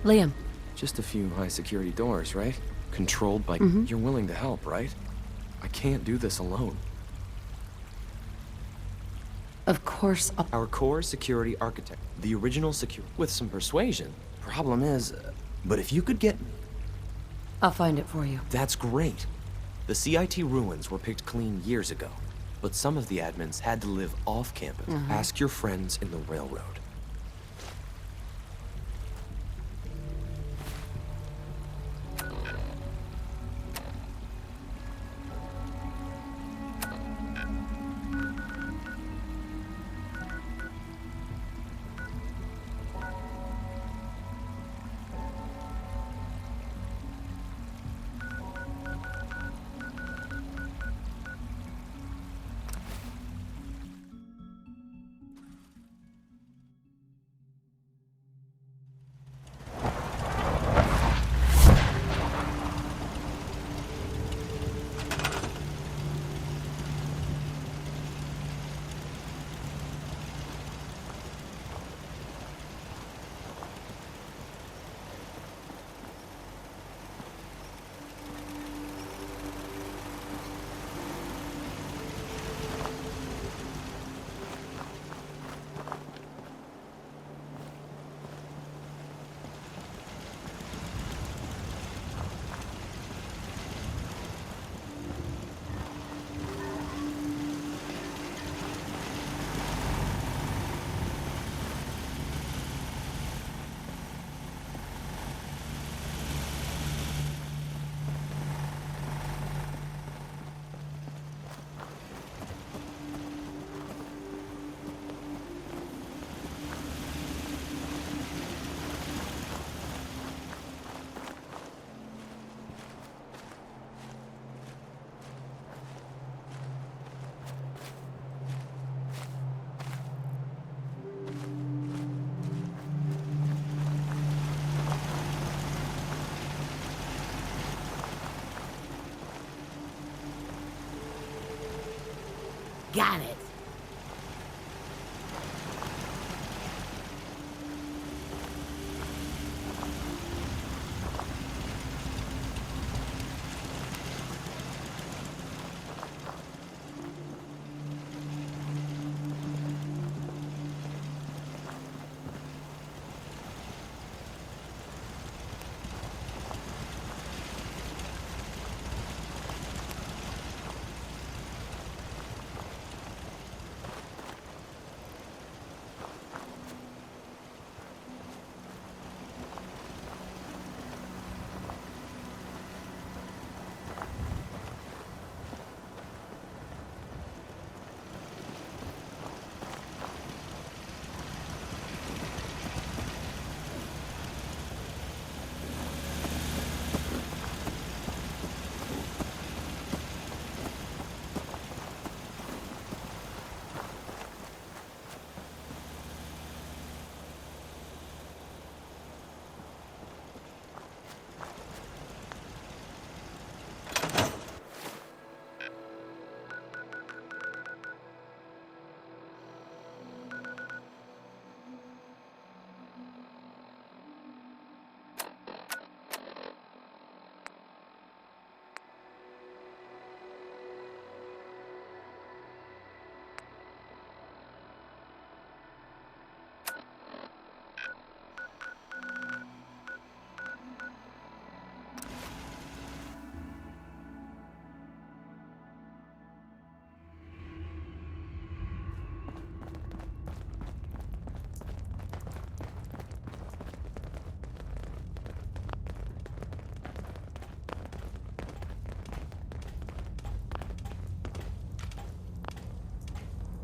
Liam. Just a few high-security doors, right? Controlled by... You're willing to help, right? I can't do this alone. Of course I'll... Our core security architect, the original security, with some persuasion. Problem is, but if you could get... I'll find it for you. That's great. The CIT ruins were picked clean years ago, but some of the admins had to live off campus. Ask your friends in the railroad. Got it.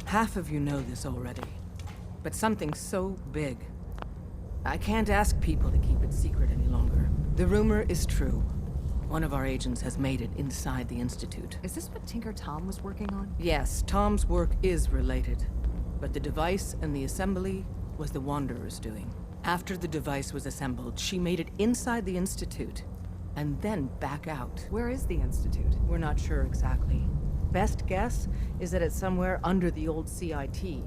Half of you know this already, but something so big, I can't ask people to keep it secret any longer. The rumor is true. One of our agents has made it inside the Institute. Is this what Tinker Tom was working on? Yes, Tom's work is related, but the device and the assembly was the Wanderer's doing. After the device was assembled, she made it inside the Institute, and then back out. Where is the Institute? We're not sure exactly. Best guess is that it's somewhere under the old CIT.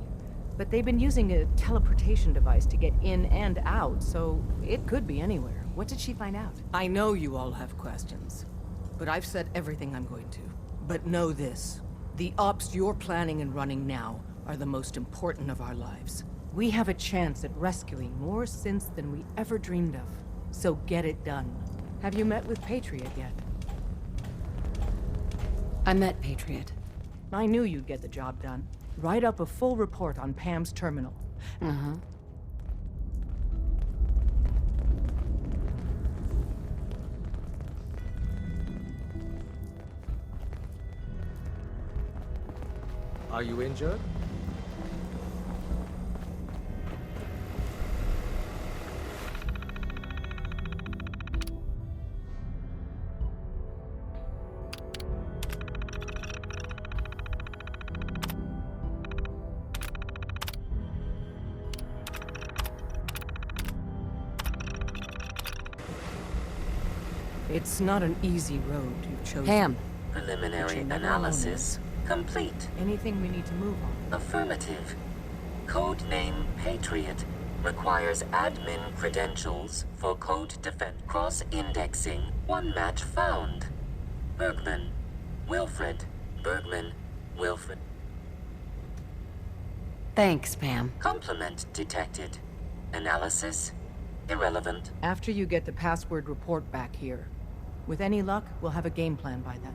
But they've been using a teleportation device to get in and out, so it could be anywhere. What did she find out? I know you all have questions, but I've said everything I'm going to. But know this, the ops you're planning and running now are the most important of our lives. We have a chance at rescuing more synths than we ever dreamed of. So get it done. Have you met with Patriot yet? I met Patriot. I knew you'd get the job done. Write up a full report on Pam's terminal. Uh-huh. Are you injured? It's not an easy road you've chosen. Pam. Preliminary analysis complete. Anything we need to move on? Affirmative. Codename Patriot requires admin credentials for code defense. Cross-indexing. One match found. Bergman. Wilfred. Bergman. Wilfred. Thanks, Pam. Complement detected. Analysis irrelevant. After you get the password report back here. With any luck, we'll have a game plan by then.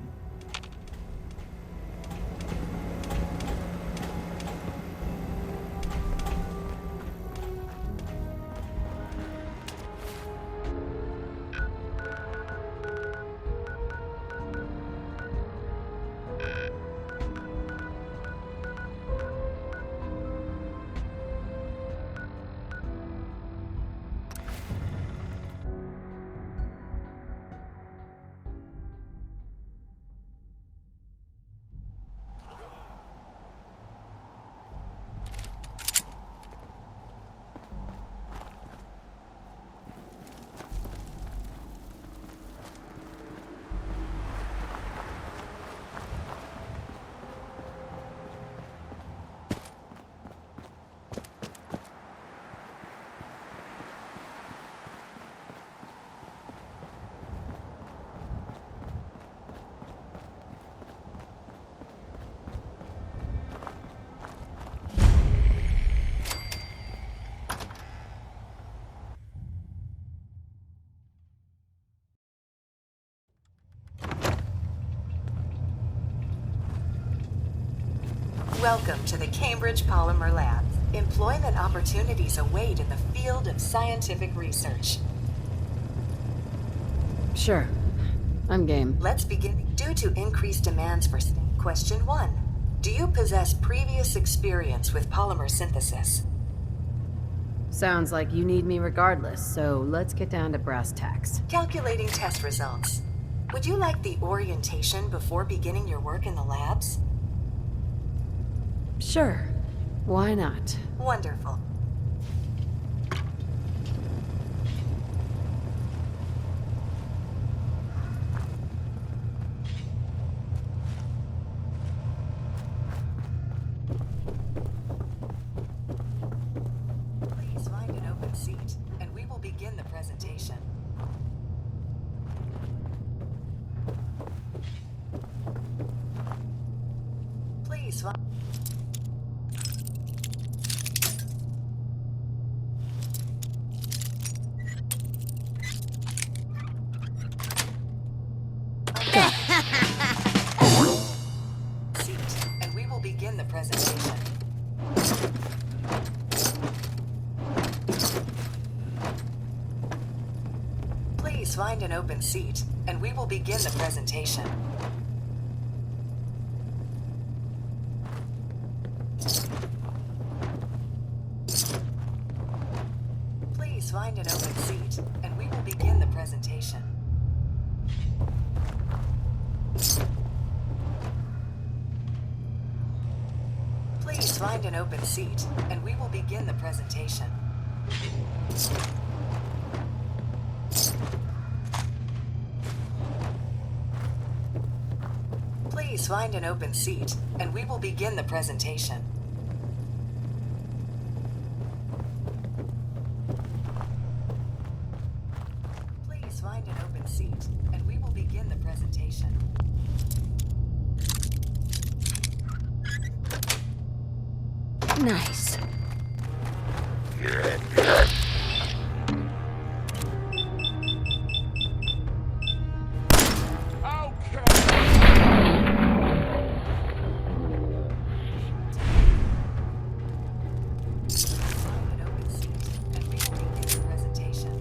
Welcome to the Cambridge Polymer Lab. Employment opportunities await in the field of scientific research. Sure. I'm game. Let's begin. Due to increased demands for question 1. Do you possess previous experience with polymer synthesis? Sounds like you need me regardless, so let's get down to brass tacks. Calculating test results. Would you like the orientation before beginning your work in the labs? Sure. Why not? Wonderful. Please find an open seat, and we will begin the presentation. Please find... seat, and we will begin the presentation. Please find an open seat, and we will begin the presentation. Please find an open seat, and we will begin the presentation. Please find an open seat, and we will begin the presentation. Please find an open seat, and we will begin the presentation. seat, and we will begin the presentation. Nice. Find an open seat, and we will begin the presentation.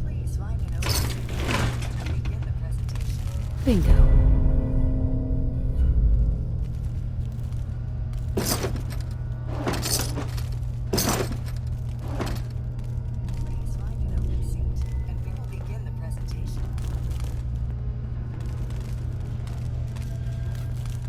Please find an open seat and begin the presentation. Bingo. Please find an open seat, and we will begin the presentation.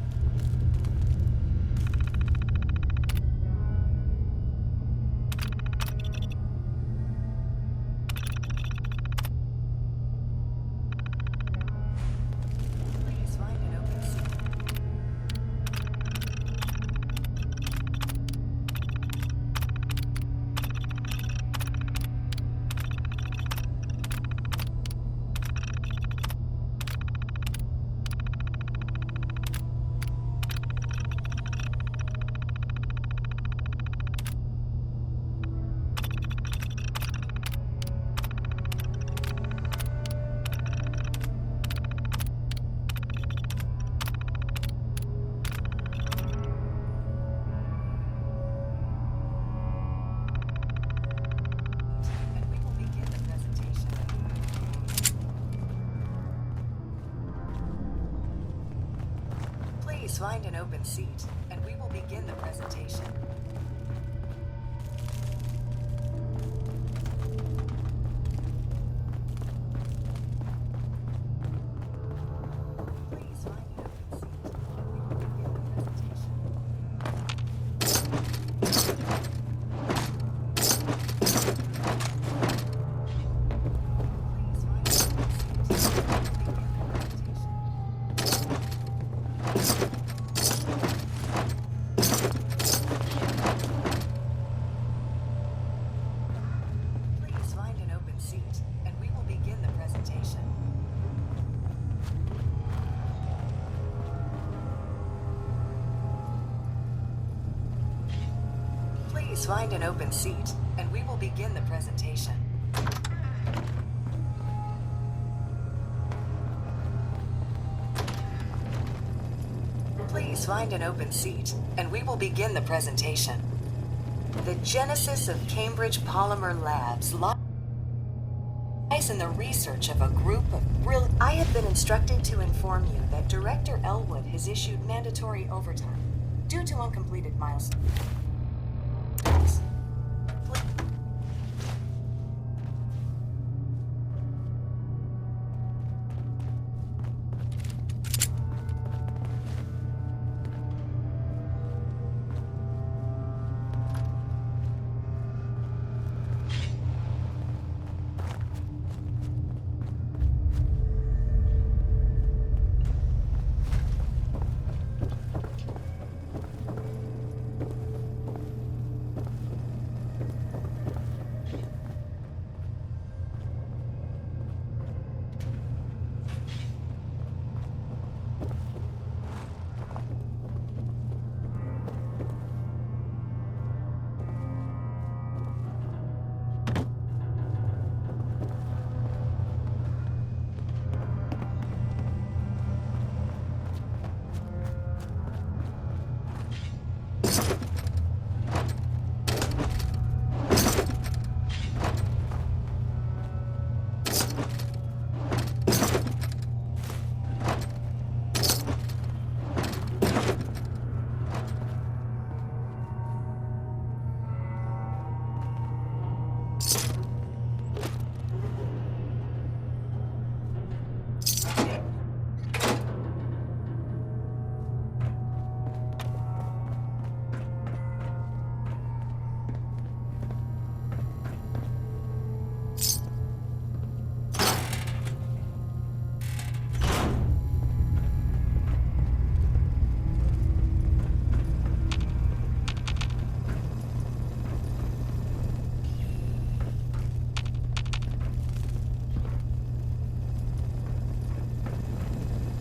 Please find an open seat. And we will begin the presentation. Please find an open seat, and we will begin the presentation. Please find an open seat, and we will begin the presentation. Please find an open seat, and we will begin the presentation. Please find an open seat, and we will begin the presentation. Please find an open seat, and we will begin the presentation. Please find an open seat, and we will begin the presentation. The genesis of Cambridge Polymer Labs lies in the research of a group of brilliant... I have been instructed to inform you that Director Elwood has issued mandatory overtime due to uncompleted milestones.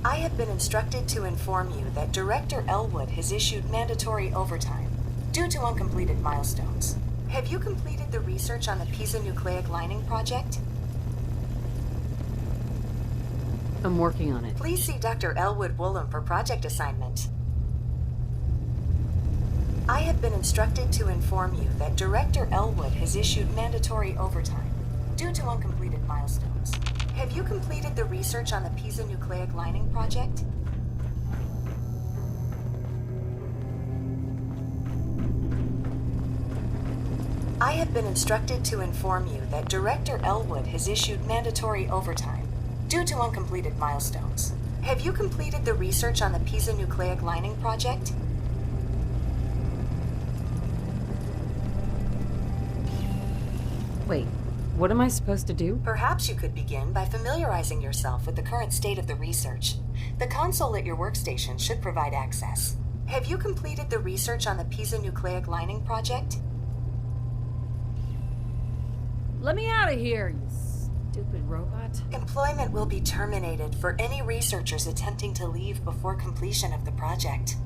I have been instructed to inform you that Director Elwood has issued mandatory overtime due to uncompleted milestones. Have you completed the research on the Pisa nucleic lining project? I'm working on it. Please see Dr. Elwood Woolham for project assignment. I have been instructed to inform you that Director Elwood has issued mandatory overtime due to uncompleted milestones. Have you completed the research on the Pisa nucleic lining project? I have been instructed to inform you that Director Elwood has issued mandatory overtime due to uncompleted milestones. Have you completed the research on the Pisa nucleic lining project? Wait, what am I supposed to do? Perhaps you could begin by familiarizing yourself with the current state of the research. The console at your workstation should provide access. Have you completed the research on the Pisa nucleic lining project? Let me out of here, you stupid robot. Employment will be terminated for any researchers attempting to leave before completion of the project.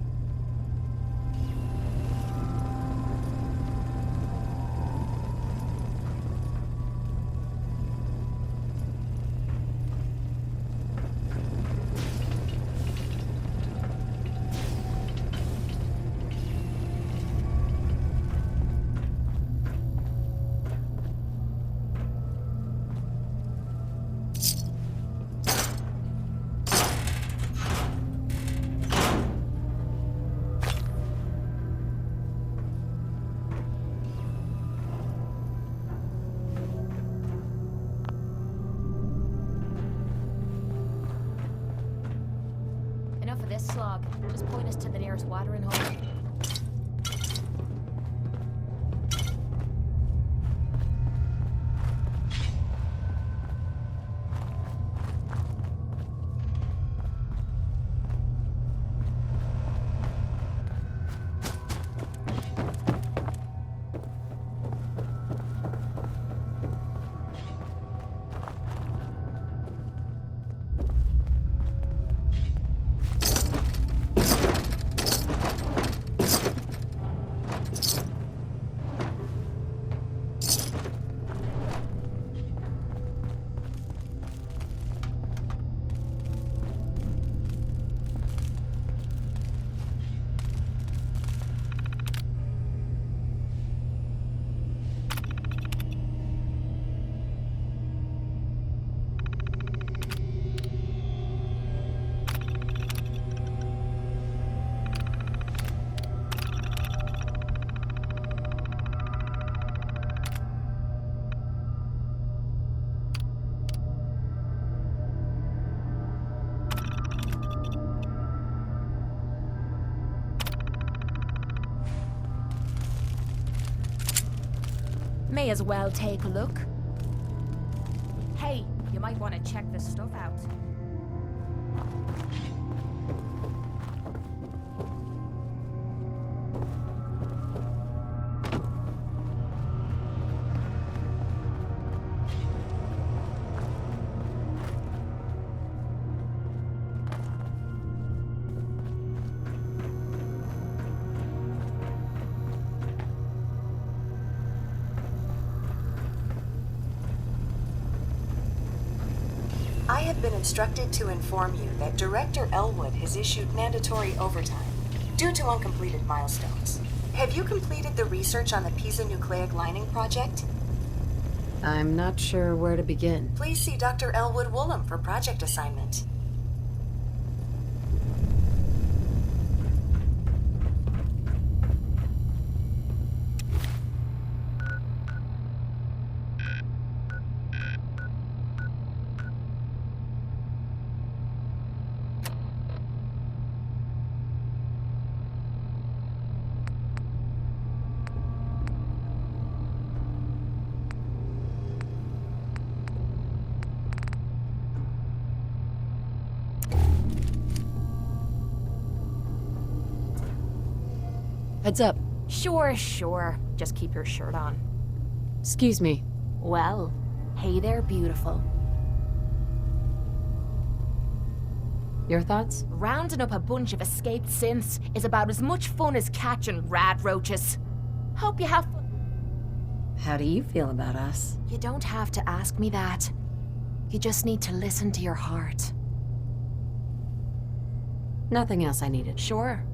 Enough of this slog. Just point us to the nearest watering hole. May as well take a look. Hey, you might want to check this stuff out. I have been instructed to inform you that Director Elwood has issued mandatory overtime due to uncompleted milestones. Have you completed the research on the Pisa nucleic lining project? I'm not sure where to begin. Please see Dr. Elwood Woolham for project assignment. Heads up. Sure, sure. Just keep your shirt on. Excuse me. Well, hey there, beautiful. Your thoughts? Rounding up a bunch of escaped synths is about as much fun as catching rat roaches. Hope you have fun. How do you feel about us? You don't have to ask me that. You just need to listen to your heart. Nothing else I needed. Sure.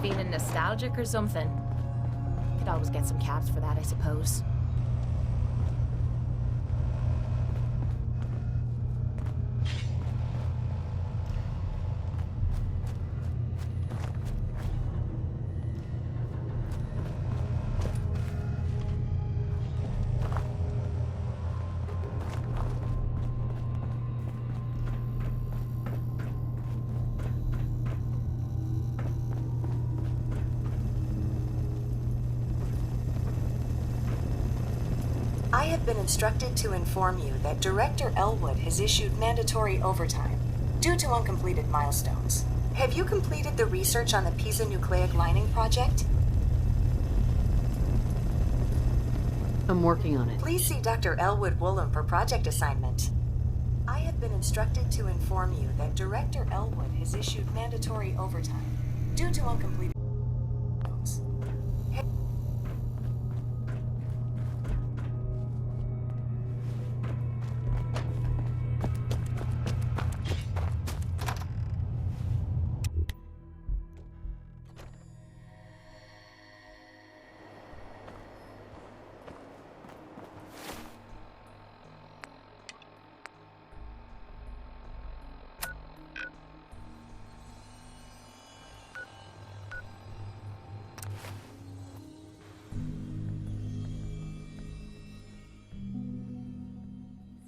Feeling nostalgic or something? Could always get some cabs for that, I suppose. I have been instructed to inform you that Director Elwood has issued mandatory overtime due to uncompleted milestones. Have you completed the research on the Pisa nucleic lining project? I'm working on it. Please see Dr. Elwood Woolham for project assignment. I have been instructed to inform you that Director Elwood has issued mandatory overtime due to uncompleted milestones.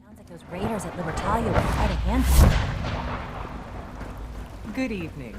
Sounds like those raiders at Libertalia were quite a handful. Good evening.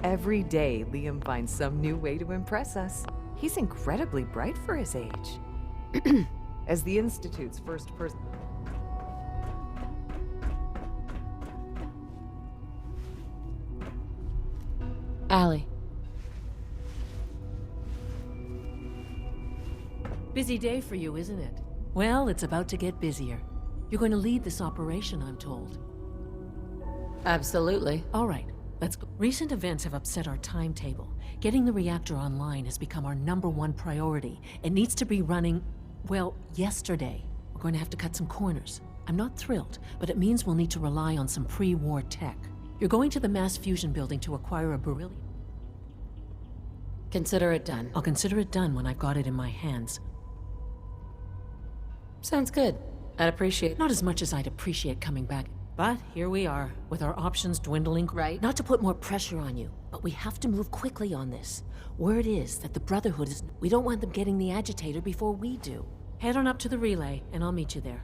Every day, Liam finds some new way to impress us. He's incredibly bright for his age. As the Institute's first person... Allie. Busy day for you, isn't it? Well, it's about to get busier. You're going to lead this operation, I'm told. Absolutely. All right, let's go. Recent events have upset our timetable. Getting the reactor online has become our #1 priority. It needs to be running, well, yesterday. We're going to have to cut some corners. I'm not thrilled, but it means we'll need to rely on some pre-war tech. You're going to the mass fusion building to acquire a beryllium. Consider it done. I'll consider it done when I've got it in my hands. Sounds good. I'd appreciate. Not as much as I'd appreciate coming back. But here we are, with our options dwindling. Right. Not to put more pressure on you, but we have to move quickly on this. Word is that the Brotherhood is... We don't want them getting the agitator before we do. Head on up to the relay, and I'll meet you there.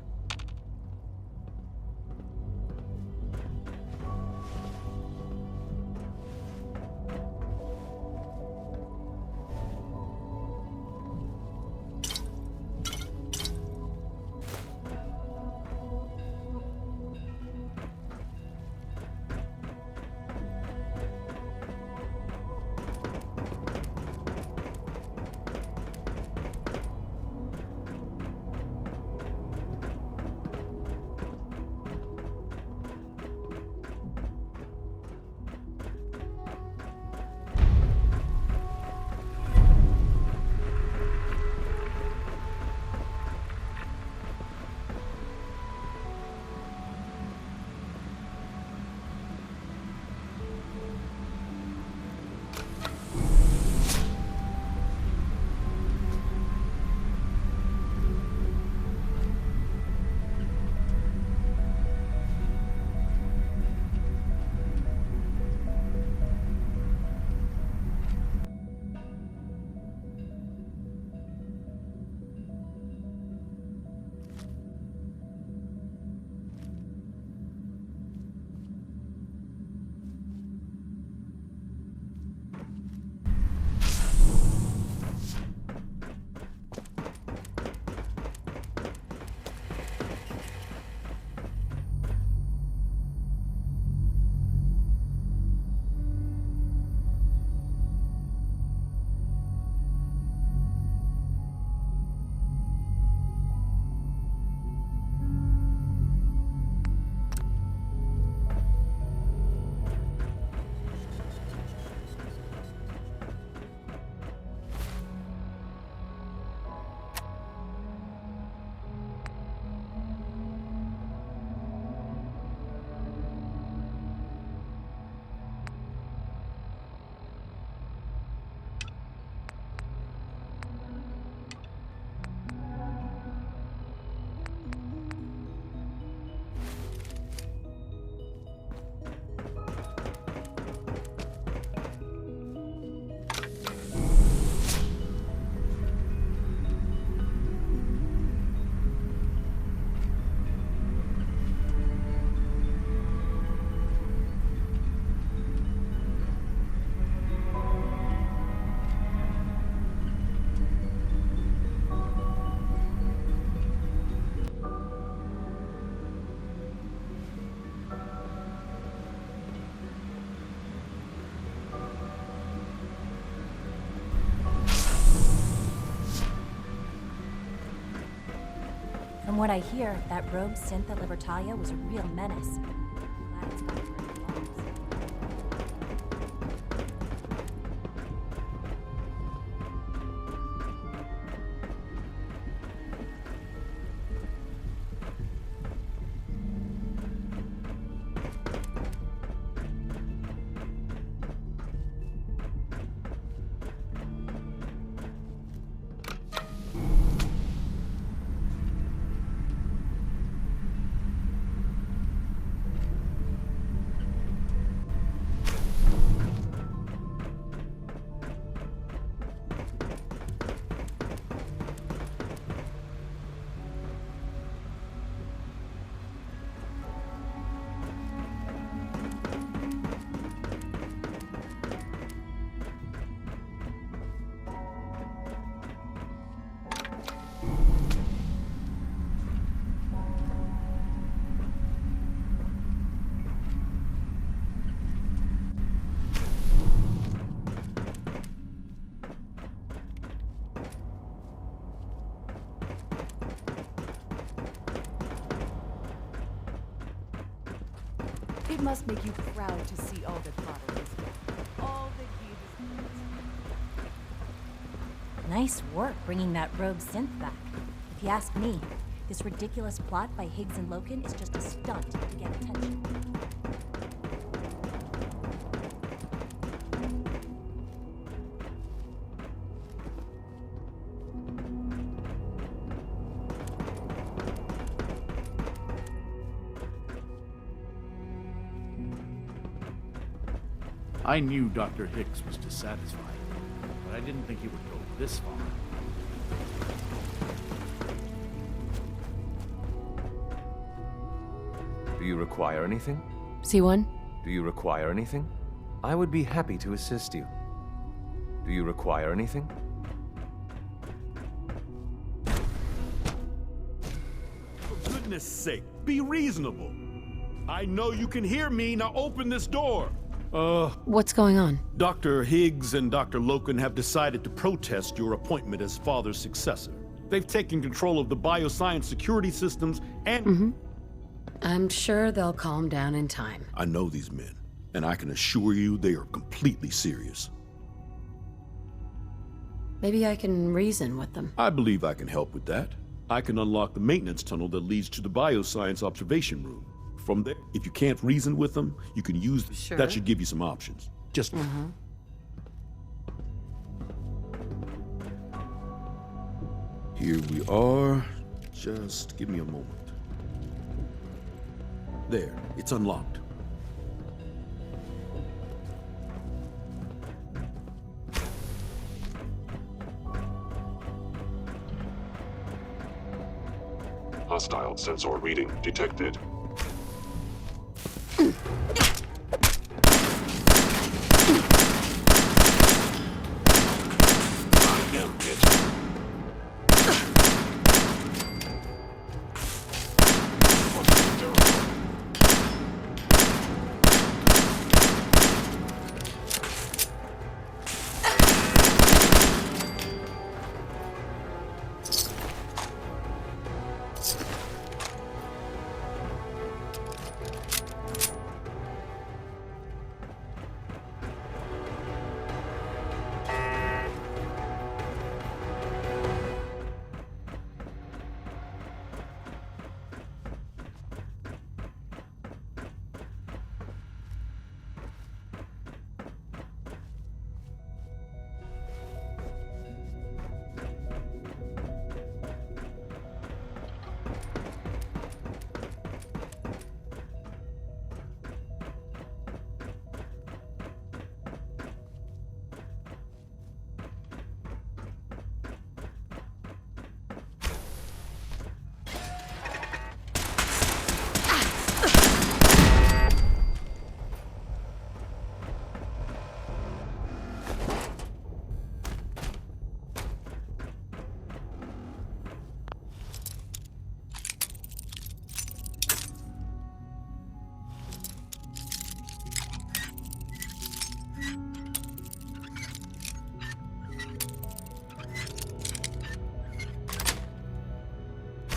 From what I hear, that rogue synth at Libertalia was a real menace. Glad it's gone for any loss. It must make you proud to see all that Father has done. All that he has. Nice work bringing that rogue synth back. If you ask me, this ridiculous plot by Higgs and Loken is just a stunt to get attention. I knew Dr. Hicks was dissatisfied, but I didn't think he would go this far. Do you require anything? C1? Do you require anything? I would be happy to assist you. Do you require anything? For goodness sake, be reasonable. I know you can hear me, now open this door. What's going on? Dr. Higgs and Dr. Loken have decided to protest your appointment as Father's successor. They've taken control of the bioscience security systems and... I'm sure they'll calm down in time. I know these men, and I can assure you they are completely serious. Maybe I can reason with them. I believe I can help with that. I can unlock the maintenance tunnel that leads to the bioscience observation room. From there, if you can't reason with them, you can use this. Sure. That should give you some options. Just... Here we are. Just give me a moment. There, it's unlocked. Hostile sensor reading detected. I am it.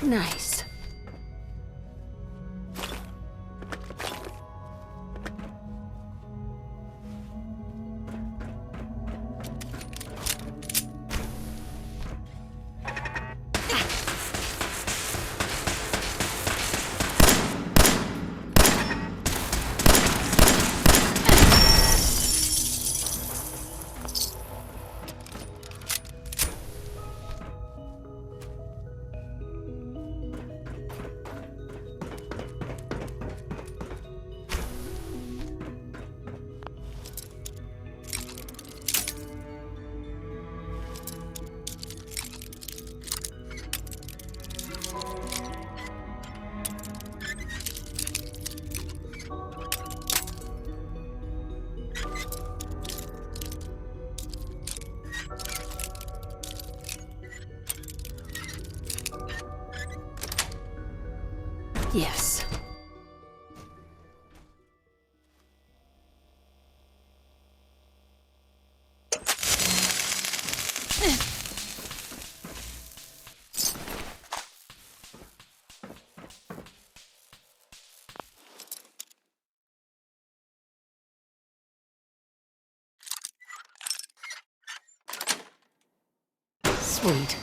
Nice. Yes. Sweet.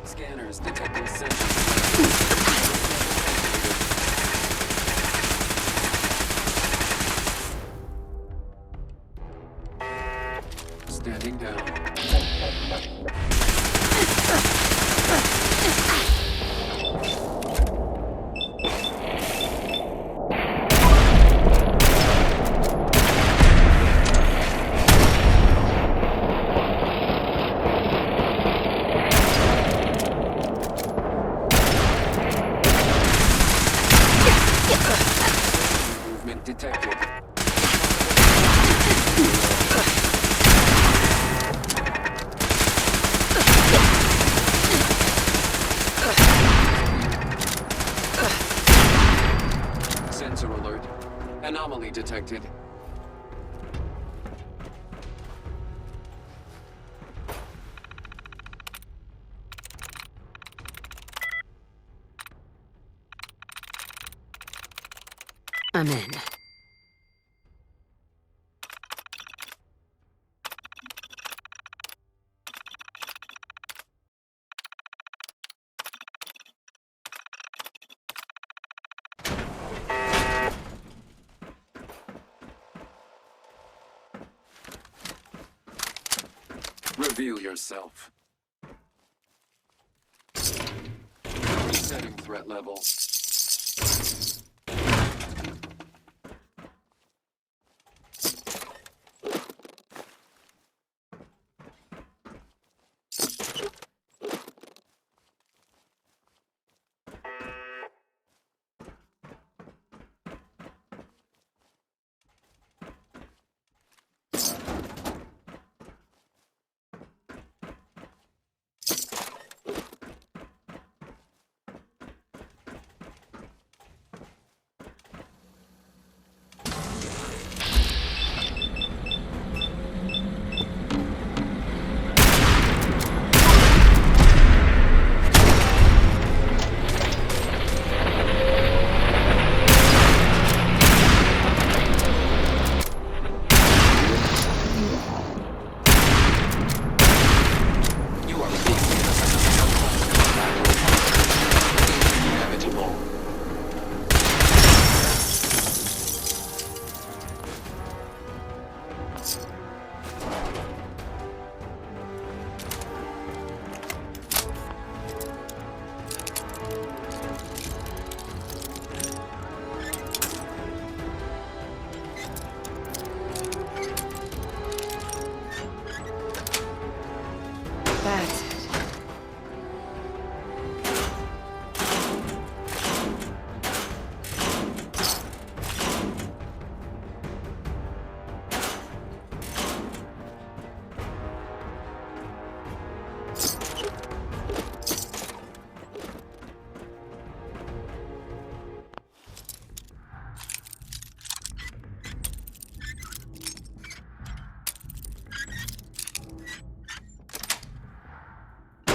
Scanners detecting sensors. Standing down. Movement detected. Sensor alert. Anomaly detected. I'm in. Reveal yourself. Resetting threat level. That's it.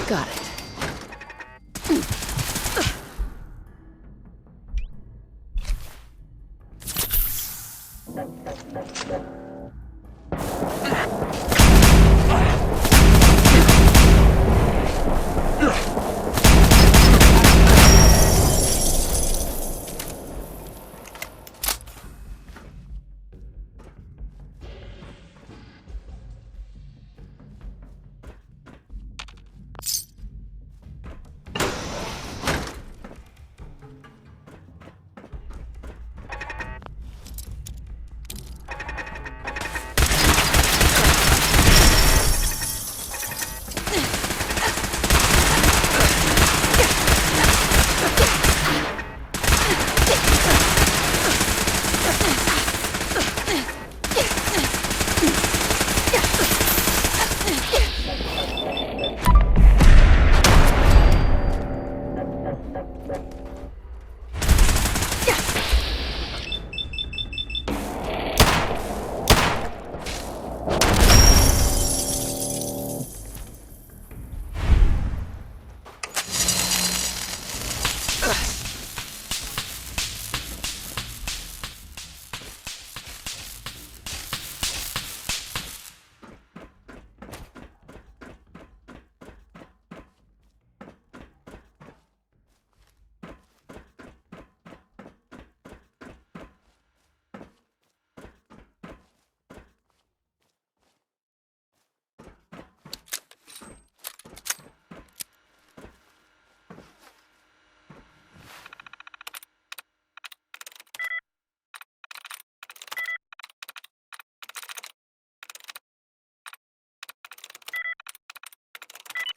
Got it.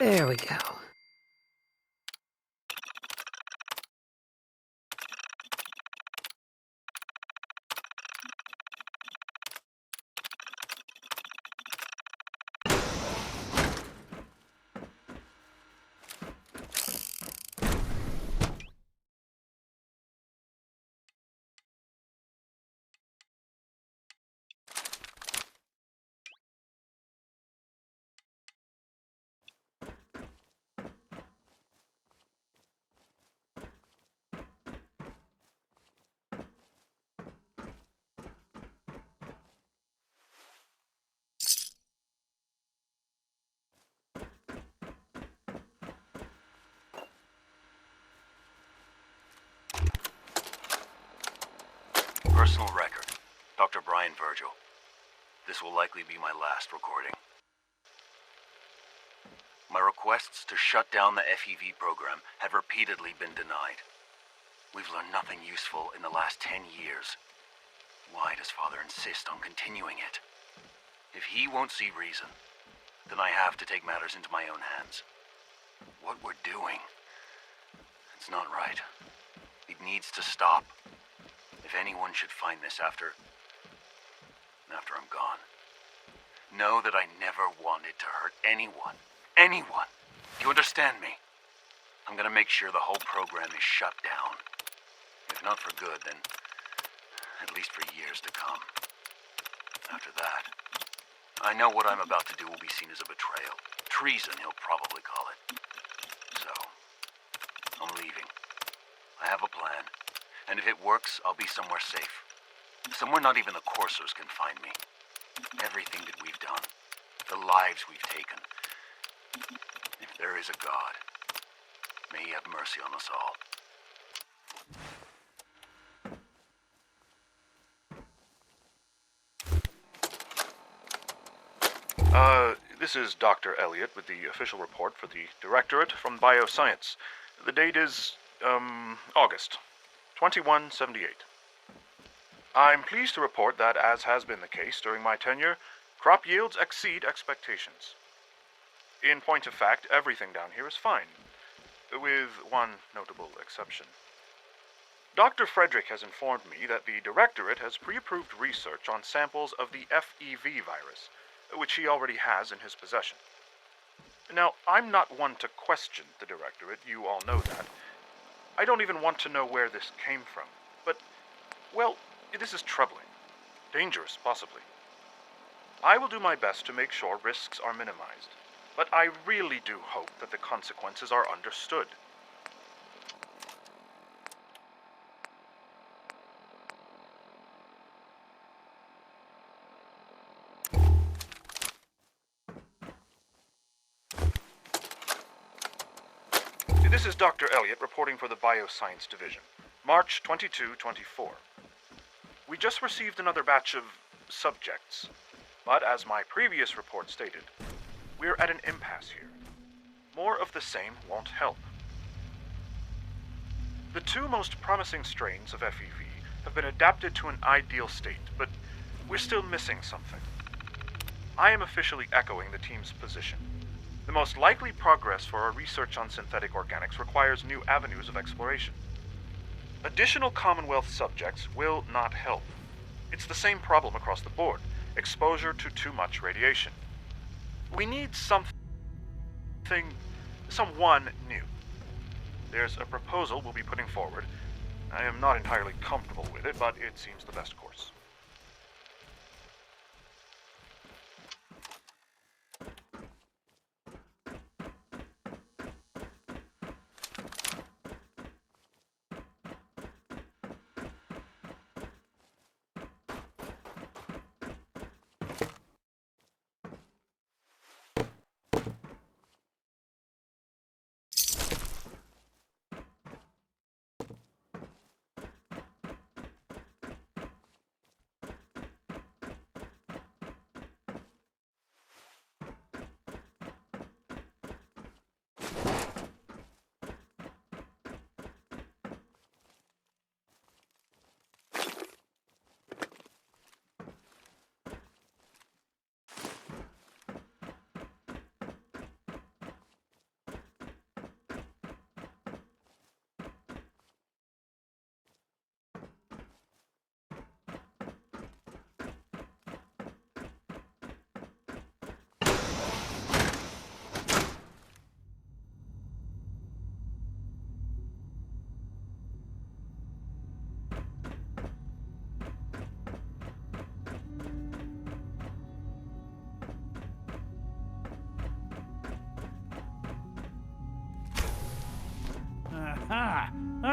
There we go. Personal record. Dr. Brian Virgil. This will likely be my last recording. My requests to shut down the FEV program have repeatedly been denied. We've learned nothing useful in the last 10 years. Why does Father insist on continuing it? If he won't see reason, then I have to take matters into my own hands. What we're doing, it's not right. It needs to stop. If anyone should find this after I'm gone, know that I never wanted to hurt anyone. Anyone! Do you understand me? I'm gonna make sure the whole program is shut down. If not for good, then at least for years to come. After that, I know what I'm about to do will be seen as a betrayal. Treason, he'll probably call it. So, I'm leaving. I have a plan. And if it works, I'll be somewhere safe. Somewhere not even the coursers can find me. Everything that we've done, the lives we've taken. If there is a God, may he have mercy on us all. This is Dr. Elliot with the official report for the Directorate from Bioscience. The date is, August 2178. I'm pleased to report that, as has been the case during my tenure, crop yields exceed expectations. In point of fact, everything down here is fine, with one notable exception. Dr. Frederick has informed me that the Directorate has pre-approved research on samples of the FEV virus, which he already has in his possession. Now, I'm not one to question the Directorate, you all know that. I don't even want to know where this came from, but, well, this is troubling. Dangerous, possibly. I will do my best to make sure risks are minimized, but I really do hope that the consequences are understood. This is Dr. Elliot reporting for the Bioscience Division, March 22-24. We just received another batch of subjects, but as my previous report stated, we're at an impasse here. More of the same won't help. The two most promising strains of FEV have been adapted to an ideal state, but we're still missing something. I am officially echoing the team's position. The most likely progress for our research on synthetic organics requires new avenues of exploration. Additional Commonwealth subjects will not help. It's the same problem across the board, exposure to too much radiation. We need someone new. There's a proposal we'll be putting forward. I am not entirely comfortable with it, but it seems the best course.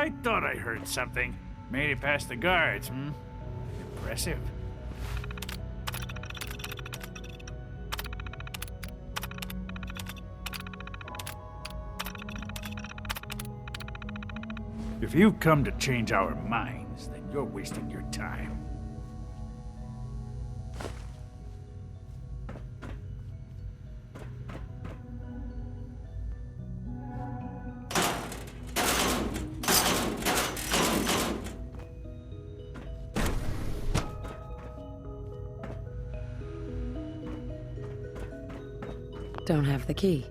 I thought I heard something. Made it past the guards, hmm? Impressive. If you've come to change our minds, then you're wasting your time. Don't have the key.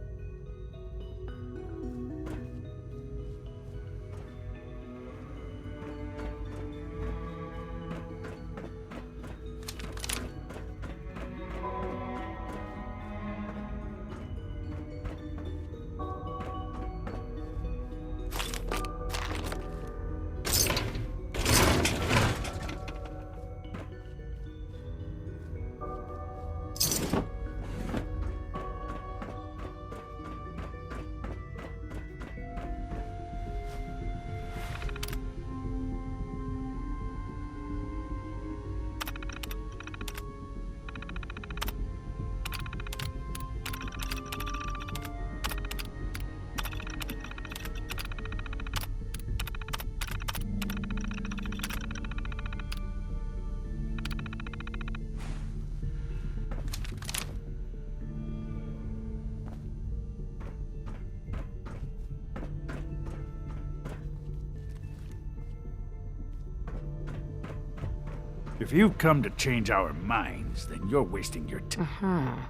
If you've come to change our minds, then you're wasting your time.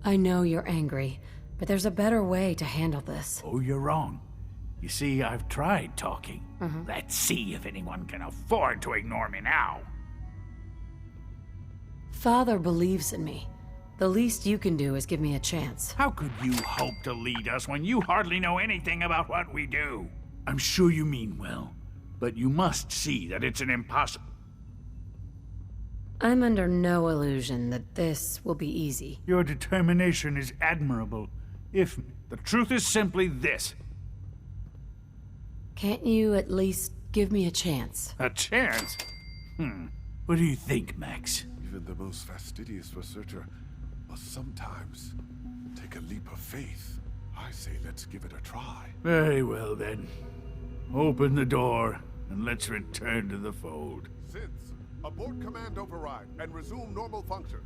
I know you're angry, but there's a better way to handle this. Oh, you're wrong. You see, I've tried talking. Mhm. Let's see if anyone can afford to ignore me now. Father believes in me. The least you can do is give me a chance. How could you hope to lead us when you hardly know anything about what we do? I'm sure you mean well, but you must see that it's an impossible... I'm under no illusion that this will be easy. Your determination is admirable. If the truth is simply this. Can't you at least give me a chance? A chance? What do you think, Max? Even the most fastidious researcher must sometimes take a leap of faith. I say let's give it a try. Very well, then. Open the door, and let's return to the fold. Since, abort command override and resume normal functions.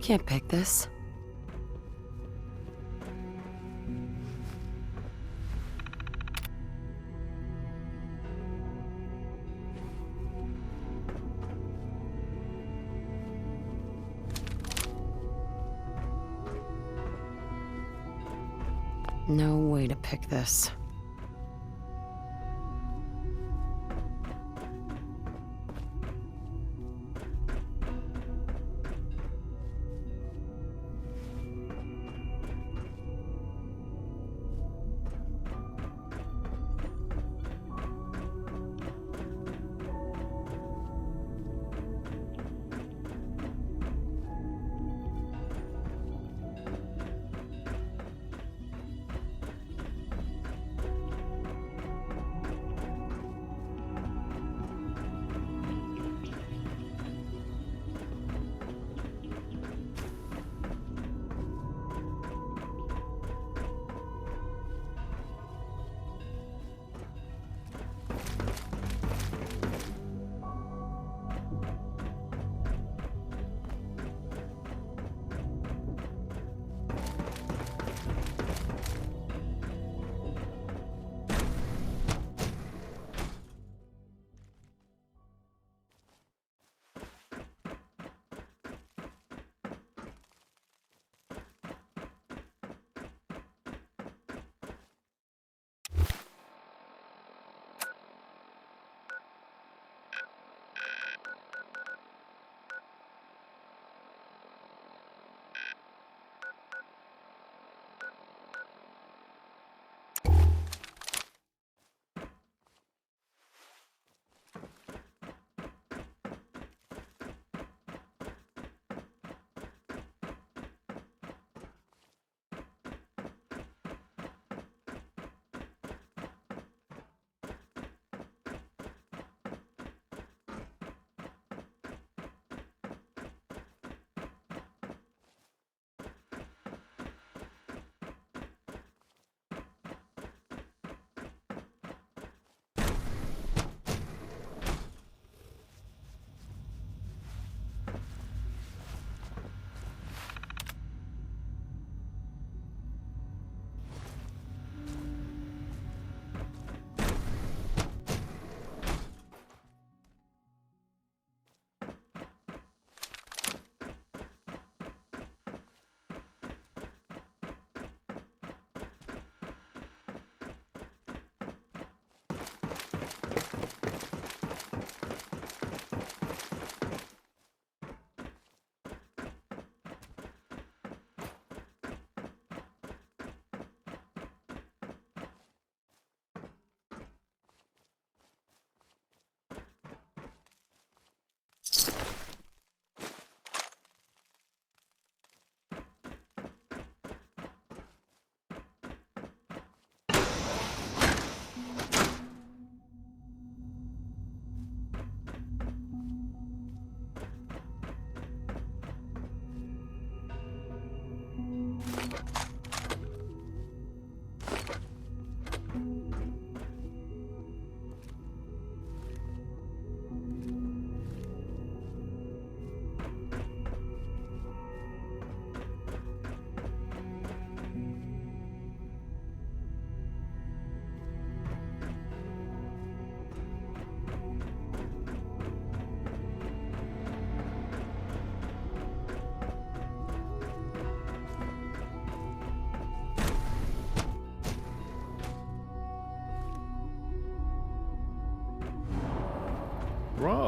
Can't pick this. No way to pick this.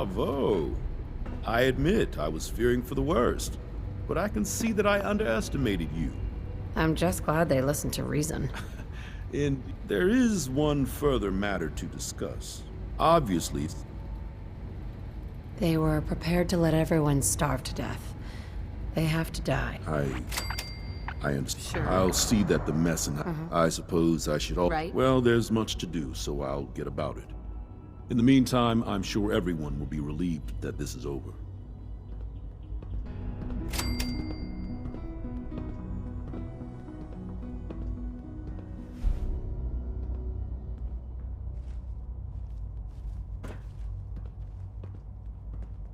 Bravo. I admit I was fearing for the worst, but I can see that I underestimated you. I'm just glad they listened to reason. And there is one further matter to discuss. Obviously, They were prepared to let everyone starve to death. They have to die. I understand. Sure. I'll see that the mess, and I suppose I should Right. Well, there's much to do, so I'll get about it. In the meantime, I'm sure everyone will be relieved that this is over.